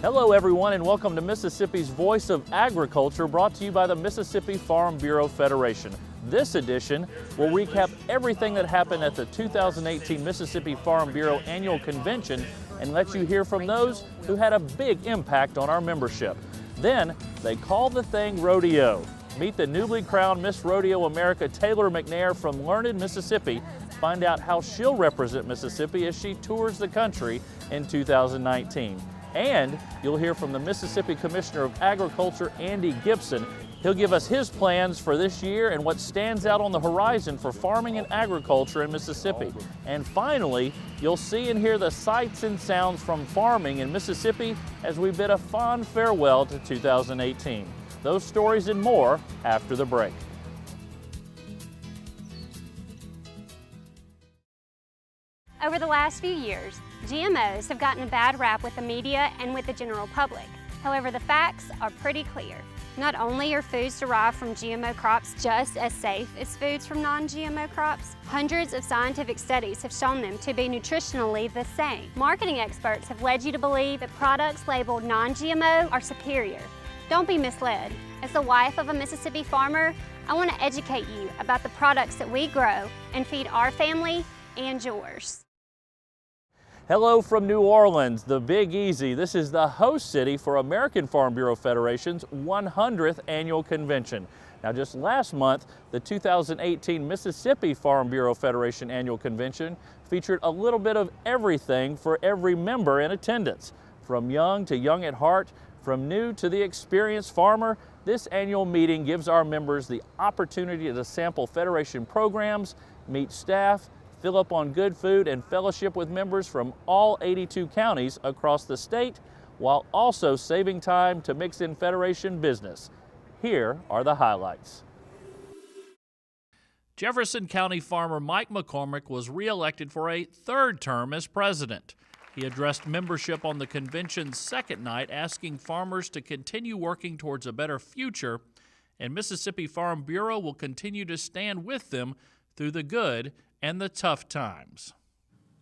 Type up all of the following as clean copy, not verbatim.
Hello everyone and welcome to Mississippi's Voice of Agriculture, brought to you by the Mississippi Farm Bureau Federation. This edition will recap everything that happened at the 2018 Mississippi Farm Bureau Annual Convention and let you hear from those who had a big impact on our membership. Then they call the thing Rodeo. Meet the newly crowned Miss Rodeo America Taylor McNair from Learned, Mississippi. Find out how she'll represent Mississippi as she tours the country in 2019. And you'll hear from the Mississippi Commissioner of Agriculture, Andy Gipson. He'll give us his plans for this year and what stands out on the horizon for farming and agriculture in Mississippi. And finally, you'll see and hear the sights and sounds from farming in Mississippi as we bid a fond farewell to 2018. Those stories and more after the break. Over the last few years, GMOs have gotten a bad rap with the media and with the general public. However, the facts are pretty clear. Not only are foods derived from GMO crops just as safe as foods from non-GMO crops, hundreds of scientific studies have shown them to be nutritionally the same. Marketing experts have led you to believe that products labeled non-GMO are superior. Don't be misled. As the wife of a Mississippi farmer, I want to educate you about the products that we grow and feed our family and yours. Hello from New Orleans, the Big Easy. This is the host city for American Farm Bureau Federation's 100th annual convention. Now, just last month, the 2018 Mississippi Farm Bureau Federation annual convention featured a little bit of everything for every member in attendance. From young to young at heart, from new to the experienced farmer, this annual meeting gives our members the opportunity to sample Federation programs, meet staff, fill up on good food, and fellowship with members from all 82 counties across the state, while also saving time to mix in Federation business. Here are the highlights. Jefferson County farmer Mike McCormick was re-elected for a third term as president. He addressed membership on the convention's second night, asking farmers to continue working towards a better future, and Mississippi Farm Bureau will continue to stand with them through the good and the tough times.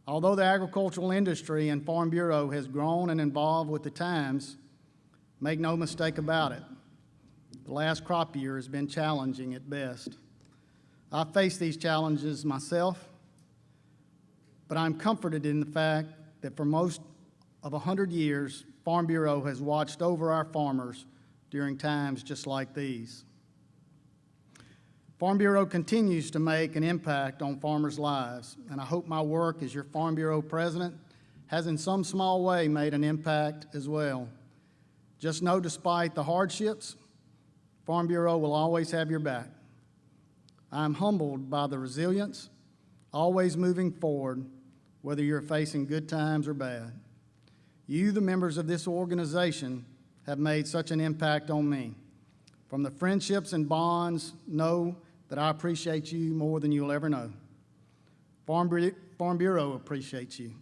Although the agricultural industry and Farm Bureau has grown and evolved with the times, make no mistake about it, the last crop year has been challenging at best. I've faced these challenges myself, but I'm comforted in the fact that for most of 100 years, Farm Bureau has watched over our farmers during times just like these. Farm Bureau continues to make an impact on farmers' lives, and I hope my work as your Farm Bureau president has in some small way made an impact as well. Just know, despite the hardships, Farm Bureau will always have your back. I am humbled by the resilience, always moving forward, whether you're facing good times or bad. You, the members of this organization, have made such an impact on me. From the friendships and bonds, know that I appreciate you more than you'll ever know. Farm Bureau appreciates you,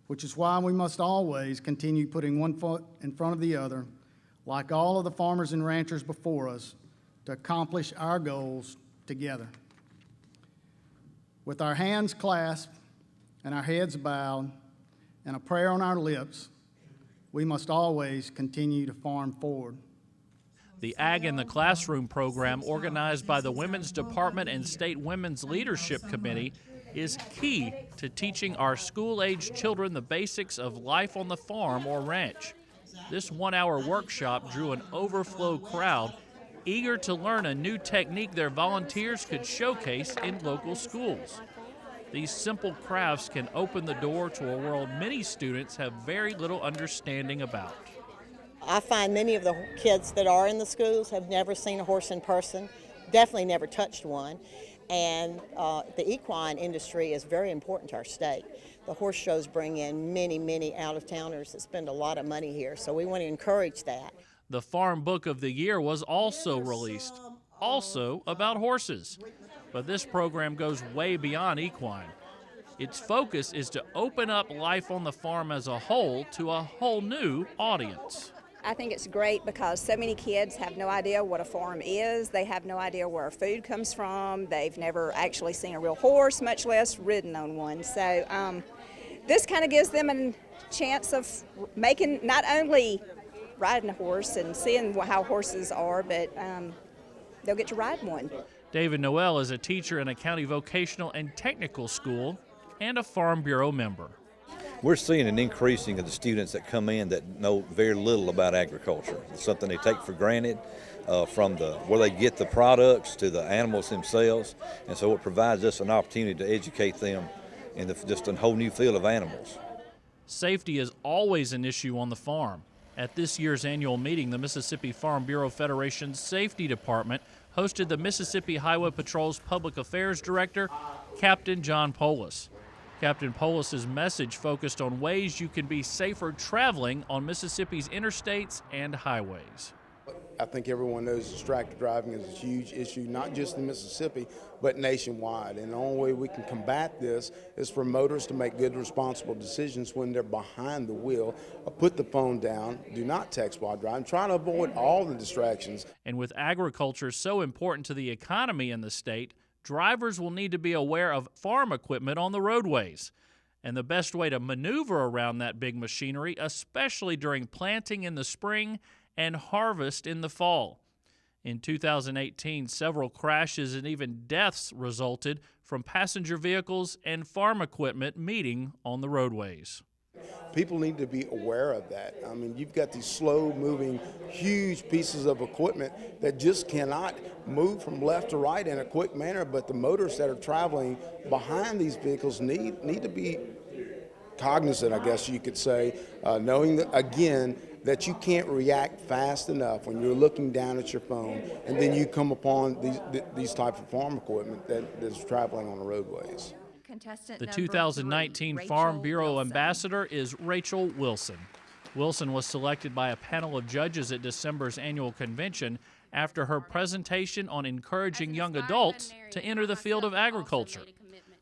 which is why we must always continue putting one foot in front of the other, like all of the farmers and ranchers before us, to accomplish our goals together. With our hands clasped and our heads bowed and a prayer on our lips, we must always continue to farm forward. The Ag in the Classroom program, organized by the Women's Department and State Women's Leadership Committee, is key to teaching our school-aged children the basics of life on the farm or ranch. This one-hour workshop drew an overflow crowd, eager to learn a new technique their volunteers could showcase in local schools. These simple crafts can open the door to a world many students have very little understanding about. I find many of the kids that are in the schools have never seen a horse in person, definitely never touched one, and the equine industry is very important to our state. The horse shows bring in many out-of-towners that spend a lot of money here, so we want to encourage that. The Farm Book of the Year was also released, also about horses. But this program goes way beyond equine. Its focus is to open up life on the farm as a whole to a whole new audience. I think it's great because so many kids have no idea what a farm is. They have no idea where food comes from. They've never actually seen a real horse, much less ridden on one. So this kind of gives them a chance of making, not only riding a horse and seeing how horses are, but they'll get to ride one. David Noel is a teacher in a county vocational and technical school and a Farm Bureau member. We're seeing an increasing of the students that come in that know very little about agriculture. It's something they take for granted, from where they get the products to the animals themselves, and so it provides us an opportunity to educate them in just a whole new field of animals. Safety is always an issue on the farm. At this year's annual meeting, the Mississippi Farm Bureau Federation's Safety Department hosted the Mississippi Highway Patrol's Public Affairs Director, Captain John Polis. Captain Polis's message focused on ways you can be safer traveling on Mississippi's interstates and highways. I think everyone knows distracted driving is a huge issue, not just in Mississippi, but nationwide. And the only way we can combat this is for motorists to make good, responsible decisions when they're behind the wheel. Put the phone down, do not text while driving, try to avoid all the distractions. And with agriculture so important to the economy in the state, drivers will need to be aware of farm equipment on the roadways and the best way to maneuver around that big machinery, especially during planting in the spring and harvest in the fall. In 2018, several crashes and even deaths resulted from passenger vehicles and farm equipment meeting on the roadways. People need to be aware of that. I mean, you've got these slow-moving, huge pieces of equipment that just cannot move from left to right in a quick manner, but the motorists that are traveling behind these vehicles need to be cognizant, I guess you could say, knowing that, again, that you can't react fast enough when you're looking down at your phone and then you come upon these type of farm equipment that is traveling on the roadways. The 2019 Farm Bureau Ambassador is Rachel Wilson. Wilson was selected by a panel of judges at December's annual convention after her presentation on encouraging young adults to enter the field of agriculture.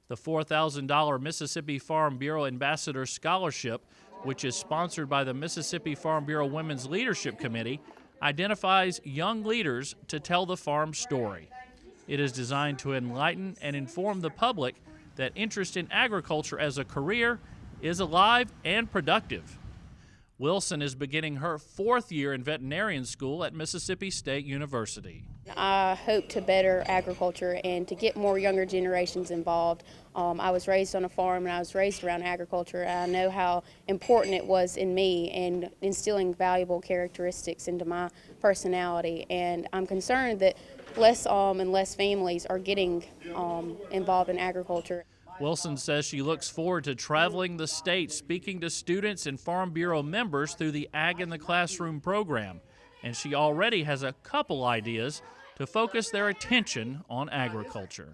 The $4,000 Mississippi Farm Bureau Ambassador Scholarship, which is sponsored by the Mississippi Farm Bureau Women's Leadership Committee, identifies young leaders to tell the farm story. It is designed to enlighten and inform the public that interest in agriculture as a career is alive and productive. Wilson is beginning her 4th year in veterinarian school at Mississippi State University. I hope to better agriculture and to get more younger generations involved. I was raised on a farm and I was raised around agriculture, and I know how important it was in me and instilling valuable characteristics into my personality. And I'm concerned that less and less families are getting involved in agriculture. Wilson says she looks forward to traveling the state, speaking to students and Farm Bureau members through the Ag in the Classroom program. And she already has a couple ideas to focus their attention on agriculture.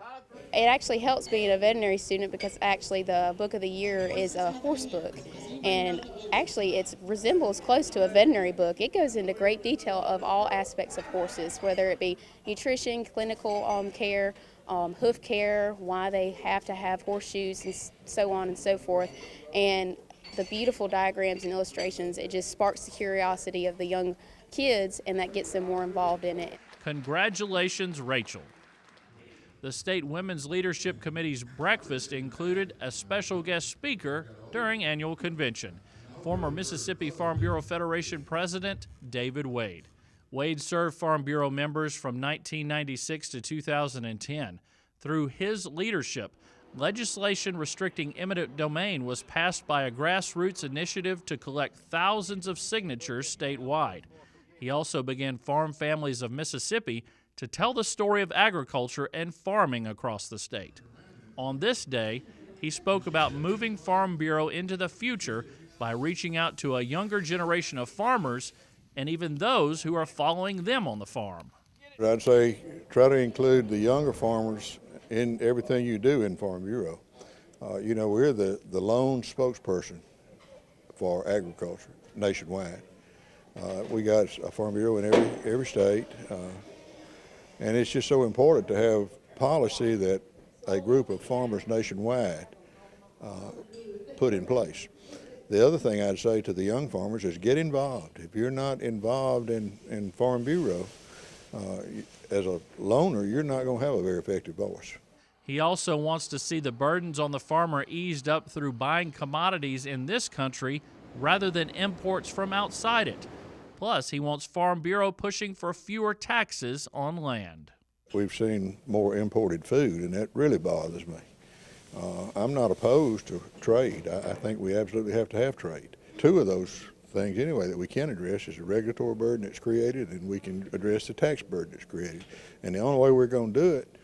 It actually helps being a veterinary student because actually the book of the year is a horse book. And actually it resembles close to a veterinary book. It goes into great detail of all aspects of horses, whether it be nutrition, clinical care, hoof care, why they have to have horseshoes, and so on and so forth. And the beautiful diagrams and illustrations, it just sparks the curiosity of the young kids, and that gets them more involved in it. Congratulations, Rachel. The State Women's Leadership Committee's breakfast included a special guest speaker during annual convention, former Mississippi Farm Bureau Federation President David Wade. Wade served Farm Bureau members from 1996 to 2010. Through his leadership, legislation restricting eminent domain was passed by a grassroots initiative to collect thousands of signatures statewide. He also began Farm Families of Mississippi to tell the story of agriculture and farming across the state. On this day, he spoke about moving Farm Bureau into the future by reaching out to a younger generation of farmers and even those who are following them on the farm. I'd say try to include the younger farmers in everything you do in Farm Bureau. You know, we're the lone spokesperson for agriculture nationwide. We got a Farm Bureau in every state, and it's just so important to have policy that a group of farmers nationwide put in place. The other thing I'd say to the young farmers is get involved. If you're not involved in Farm Bureau, as a loner, you're not going to have a very effective voice. He also wants to see the burdens on the farmer eased up through buying commodities in this country rather than imports from outside it. Plus, he wants Farm Bureau pushing for fewer taxes on land. We've seen more imported food, and that really bothers me. I'm not opposed to trade. I think we absolutely have to have trade. Two of those things anyway that we can address is the regulatory burden that's created, and we can address the tax burden that's created. And the only way we're going to do it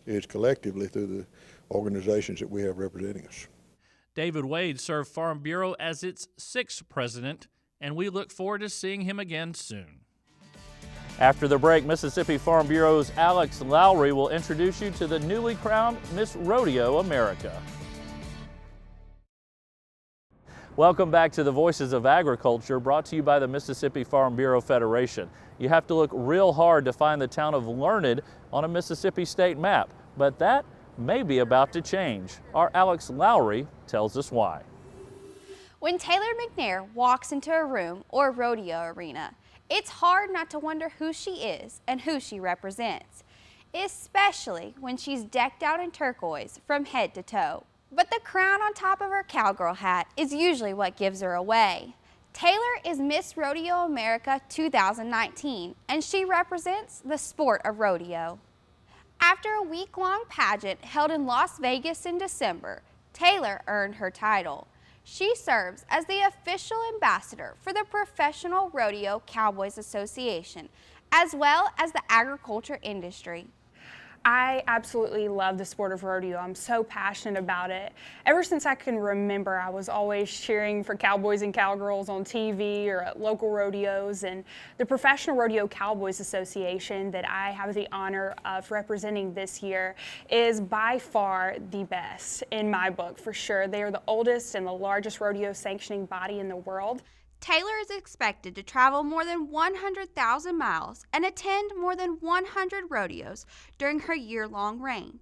is collectively through the organizations that we have representing us. David Wade served Farm Bureau as its 6th president, and we look forward to seeing him again soon. After the break, Mississippi Farm Bureau's Alex Lowry will introduce you to the newly crowned Miss Rodeo America. Welcome back to the Voices of Agriculture, brought to you by the Mississippi Farm Bureau Federation. You have to look real hard to find the town of Learned on a Mississippi state map, but that may be about to change. Our Alex Lowry tells us why. When Taylor McNair walks into a room or rodeo arena, it's hard not to wonder who she is and who she represents, especially when she's decked out in turquoise from head to toe. But the crown on top of her cowgirl hat is usually what gives her away. Taylor is Miss Rodeo America 2019, and she represents the sport of rodeo. After a week-long pageant held in Las Vegas in December, Taylor earned her title. She serves as the official ambassador for the Professional Rodeo Cowboys Association, as well as the agriculture industry. I absolutely love the sport of rodeo. I'm so passionate about it. Ever since I can remember, I was always cheering for cowboys and cowgirls on TV or at local rodeos, and the Professional Rodeo Cowboys Association that I have the honor of representing this year is by far the best in my book, for sure. They are the oldest and the largest rodeo sanctioning body in the world. Taylor is expected to travel more than 100,000 miles and attend more than 100 rodeos during her year-long reign,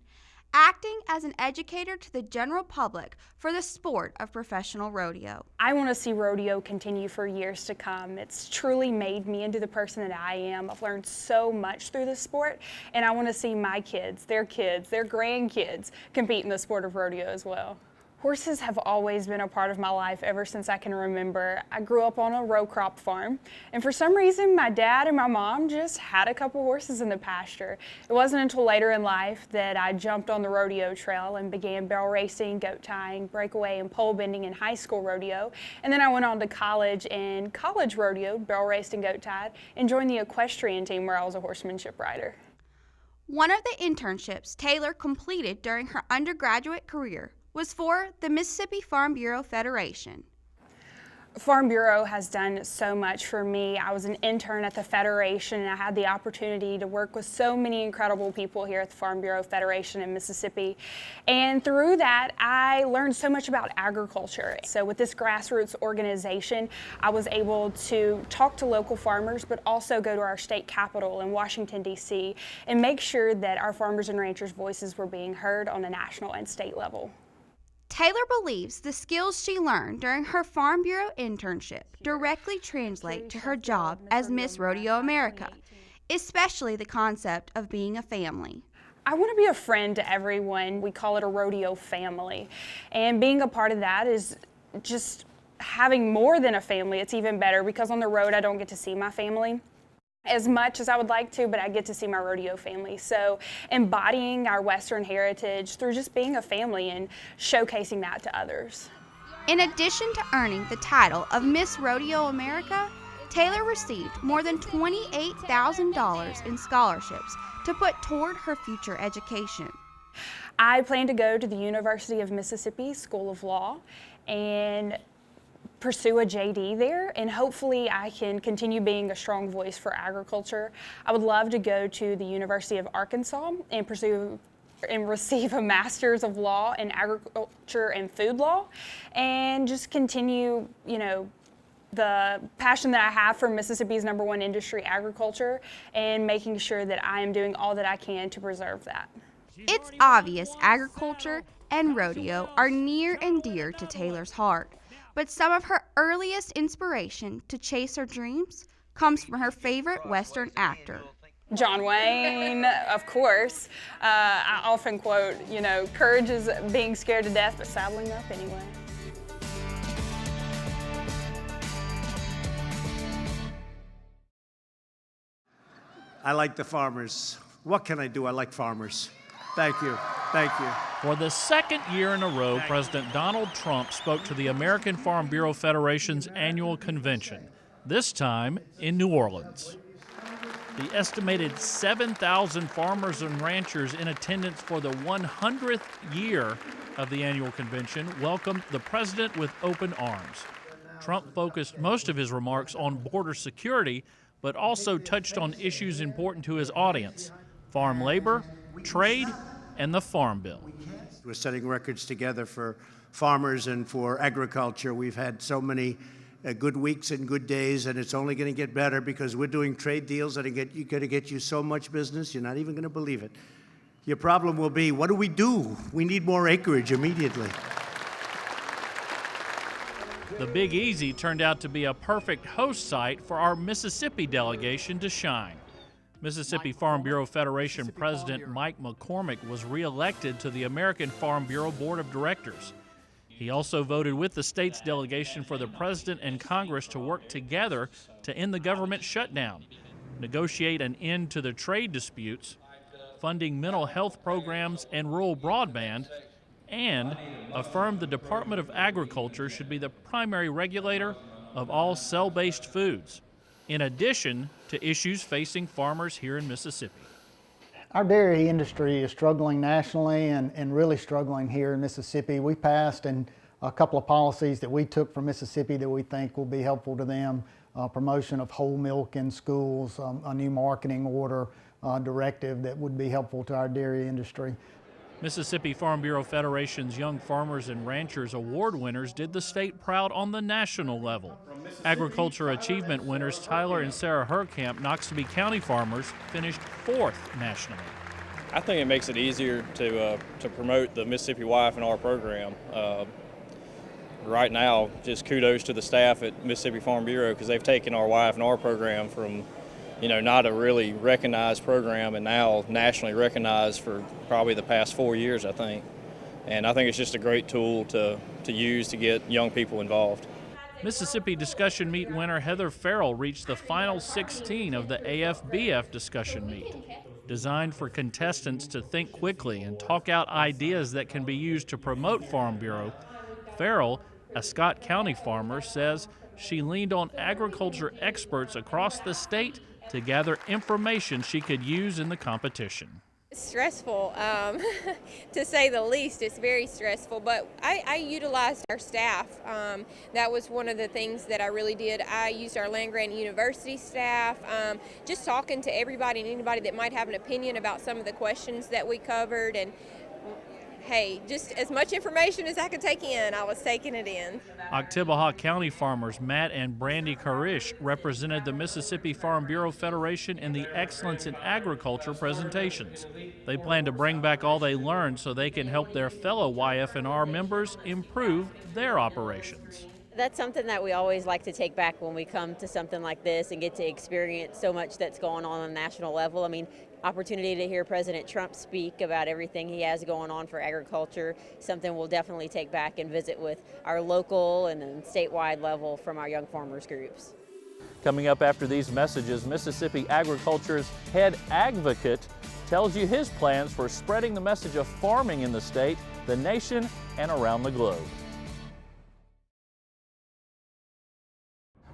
acting as an educator to the general public for the sport of professional rodeo. I want to see rodeo continue for years to come. It's truly made me into the person that I am. I've learned so much through the sport, and I want to see my kids, their grandkids compete in the sport of rodeo as well. Horses have always been a part of my life ever since I can remember. I grew up on a row crop farm, and for some reason my dad and my mom just had a couple horses in the pasture. It wasn't until later in life that I jumped on the rodeo trail and began barrel racing, goat tying, breakaway, and pole bending in high school rodeo. And then I went on to college and college rodeo, barrel raced and goat tied, and joined the equestrian team where I was a horsemanship rider. One of the internships Taylor completed during her undergraduate career was for the Mississippi Farm Bureau Federation. Farm Bureau has done so much for me. I was an intern at the Federation, and I had the opportunity to work with so many incredible people here at the Farm Bureau Federation in Mississippi. And through that, I learned so much about agriculture. So with this grassroots organization, I was able to talk to local farmers, but also go to our state capitol in Washington, D.C., and make sure that our farmers and ranchers' voices were being heard on a national and state level. Taylor believes the skills she learned during her Farm Bureau internship directly translate to her job as Miss Rodeo America, especially the concept of being a family. I want to be a friend to everyone. We call it a rodeo family. And being a part of that is just having more than a family. It's even better because on the road I don't get to see my family as much as I would like to, but I get to see my rodeo family. So embodying our Western heritage through just being a family and showcasing that to others. In addition to earning the title of Miss Rodeo America, Taylor received more than $28,000 in scholarships to put toward her future education. I plan to go to the University of Mississippi School of Law and pursue a JD there, and hopefully I can continue being a strong voice for agriculture. I would love to go to the University of Arkansas and receive a Master's of Law in Agriculture and Food Law, and just continue, the passion that I have for Mississippi's #1 industry, agriculture, and making sure that I am doing all that I can to preserve that. It's obvious agriculture and rodeo are near and dear to Taylor's heart. But some of her earliest inspiration to chase her dreams comes from her favorite Western actor, John Wayne, of course. I often quote, courage is being scared to death, but saddling up anyway. I like the farmers. What can I do? I like farmers. Thank you. Thank you. For the second year in a row, President Donald Trump spoke to the American Farm Bureau Federation's annual convention, this time in New Orleans. The estimated 7,000 farmers and ranchers in attendance for the 100th year of the annual convention welcomed the president with open arms. Trump focused most of his remarks on border security, but also touched on issues important to his audience: farm labor, trade, and the Farm Bill. We're setting records together for farmers and for agriculture. We've had so many good weeks and good days, and it's only going to get better because we're doing trade deals that are going to get you so much business, you're not even going to believe it. Your problem will be, what do? We need more acreage immediately. The Big Easy turned out to be a perfect host site for our Mississippi delegation to shine. Mississippi Farm Bureau Federation President Mike McCormick was reelected to the American Farm Bureau Board of Directors. He also voted with the state's delegation for the President and Congress to work together to end the government shutdown, negotiate an end to the trade disputes, funding mental health programs and rural broadband, and affirmed the Department of Agriculture should be the primary regulator of all cell-based foods, in addition to issues facing farmers here in Mississippi. Our dairy industry is struggling nationally and really struggling here in Mississippi. We passed a couple of policies that we took from Mississippi that we think will be helpful to them. Promotion of whole milk in schools, a new marketing order directive that would be helpful to our dairy industry. Mississippi Farm Bureau Federation's Young Farmers and Ranchers Award winners did the state proud on the national level. Agriculture Achievement winners Tyler and Sarah Herkamp, Noxubee County farmers, finished 4th nationally. I think it makes it easier to promote the Mississippi Y&R program. Right now, just kudos to the staff at Mississippi Farm Bureau because they've taken our Y&R program from not a really recognized program and now nationally recognized for probably the past 4 years, I think. And I think it's just a great tool to use to get young people involved. Mississippi Discussion Meet winner Heather Farrell reached the final 16 of the AFBF Discussion Meet. Designed for contestants to think quickly and talk out ideas that can be used to promote Farm Bureau, Farrell, a Scott County farmer, says she leaned on agriculture experts across the state to gather information she could use in the competition. It's stressful, to say the least. It's very stressful, but I utilized our staff. That was one of the things that I really did. I used our land-grant university staff, just talking to everybody and anybody that might have an opinion about some of the questions that we covered, and hey, just as much information as I could take in, I was taking it in. Oktibbeha County farmers Matt and Brandy Karish represented the Mississippi Farm Bureau Federation in the Excellence in Agriculture presentations. They plan to bring back all they learned so they can help their fellow YF&R members improve their operations. That's something that we always like to take back when we come to something like this and get to experience so much that's going on a national level. I mean, opportunity to hear President Trump speak about everything he has going on for agriculture, something we'll definitely take back and visit with our local and then statewide level from our young farmers groups. Coming up after these messages, Mississippi Agriculture's head advocate tells you his plans for spreading the message of farming in the state, the nation, and around the globe.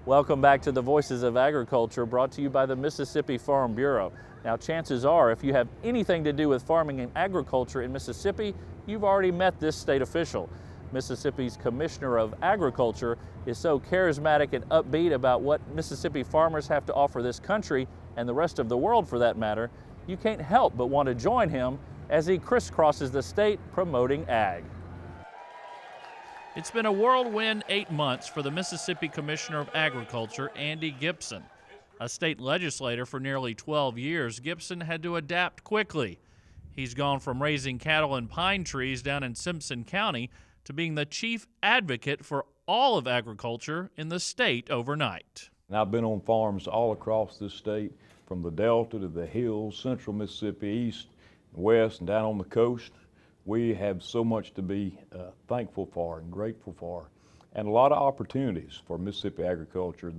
Welcome back to the Voices of Agriculture, brought to you by the Mississippi Farm Bureau. Now, chances are, if you have anything to do with farming and agriculture in Mississippi, you've already met this state official. Mississippi's Commissioner of Agriculture is so charismatic and upbeat about what Mississippi farmers have to offer this country, and the rest of the world for that matter, you can't help but want to join him as he crisscrosses the state promoting ag. It's been a whirlwind 8 months for the Mississippi Commissioner of Agriculture, Andy Gipson. A state legislator for nearly 12 years, Gipson had to adapt quickly. He's gone from raising cattle and pine trees down in Simpson County to being the chief advocate for all of agriculture in the state overnight. I've been on farms all across this state, from the Delta to the hills, central Mississippi, east, west, and down on the coast. We have so much to be thankful for and grateful for, and a lot of opportunities for Mississippi agriculture,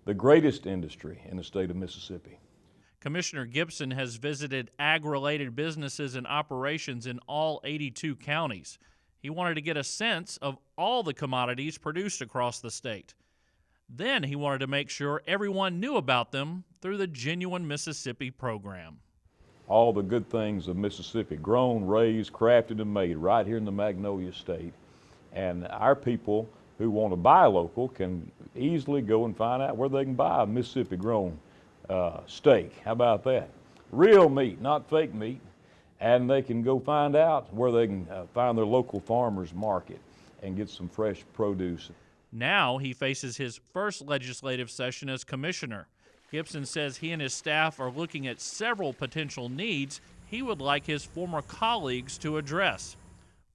the greatest industry in the state of Mississippi. Commissioner Gipson has visited ag-related businesses and operations in all 82 counties. He wanted to get a sense of all the commodities produced across the state. Then he wanted to make sure everyone knew about them through the Genuine Mississippi program. All the good things of Mississippi, grown, raised, crafted, and made right here in the Magnolia State. And our people who want to buy local can easily go and find out where they can buy a Mississippi-grown steak. How about that? Real meat, not fake meat. And they can go find out where they can find their local farmers market and get some fresh produce. Now he faces his first legislative session as commissioner. Gipson says he and his staff are looking at several potential needs he would like his former colleagues to address.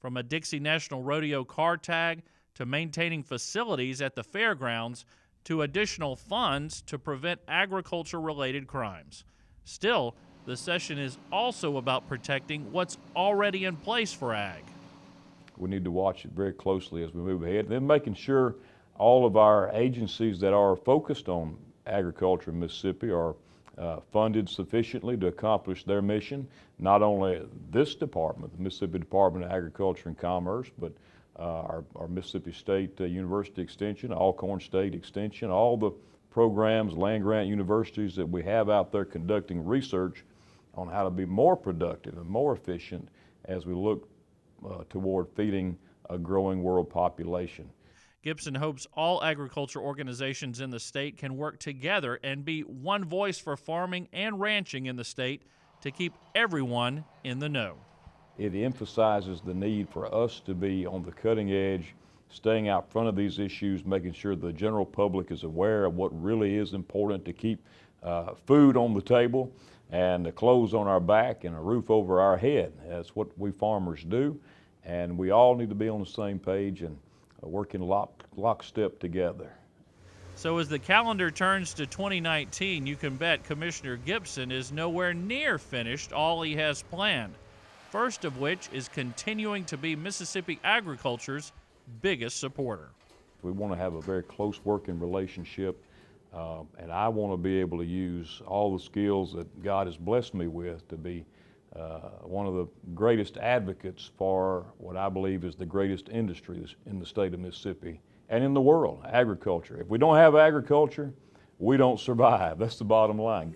From a Dixie National Rodeo car tag to maintaining facilities at the fairgrounds to additional funds to prevent agriculture-related crimes. Still, the session is also about protecting what's already in place for ag. We need to watch it very closely as we move ahead, then making sure all of our agencies that are focused on agriculture in Mississippi are funded sufficiently to accomplish their mission. Not only this department, the Mississippi Department of Agriculture and Commerce, but our Mississippi State University Extension, Alcorn State Extension, all the programs, land-grant universities that we have out there conducting research on how to be more productive and more efficient as we look toward feeding a growing world population. Gipson hopes all agriculture organizations in the state can work together and be one voice for farming and ranching in the state to keep everyone in the know. It emphasizes the need for us to be on the cutting edge, staying out front of these issues, making sure the general public is aware of what really is important to keep food on the table and the clothes on our back and a roof over our head. That's what we farmers do, and we all need to be on the same page and working lockstep together. So as the calendar turns to 2019, you can bet Commissioner Gipson is nowhere near finished all he has planned. First of which is continuing to be Mississippi agriculture's biggest supporter. We want to have a very close working relationship, and I want to be able to use all the skills that God has blessed me with to be one of the greatest advocates for what I believe is the greatest industry in the state of Mississippi and in the world, agriculture. If we don't have agriculture, we don't survive. That's the bottom line.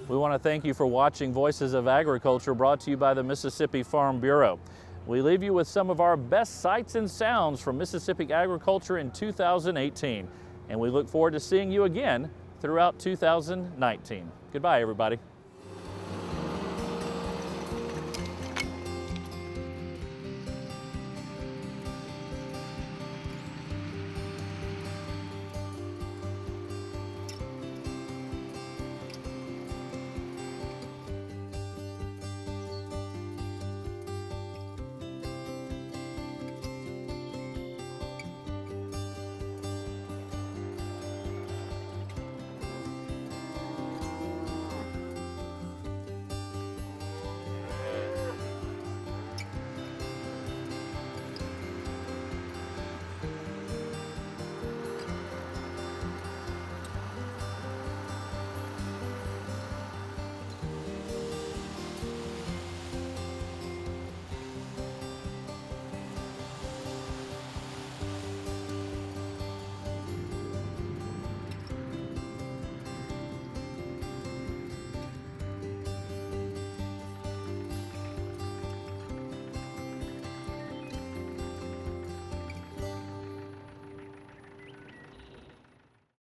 We want to thank you for watching Voices of Agriculture, brought to you by the Mississippi Farm Bureau. We leave you with some of our best sights and sounds from Mississippi agriculture in 2018, and we look forward to seeing you again throughout 2019. Goodbye, everybody.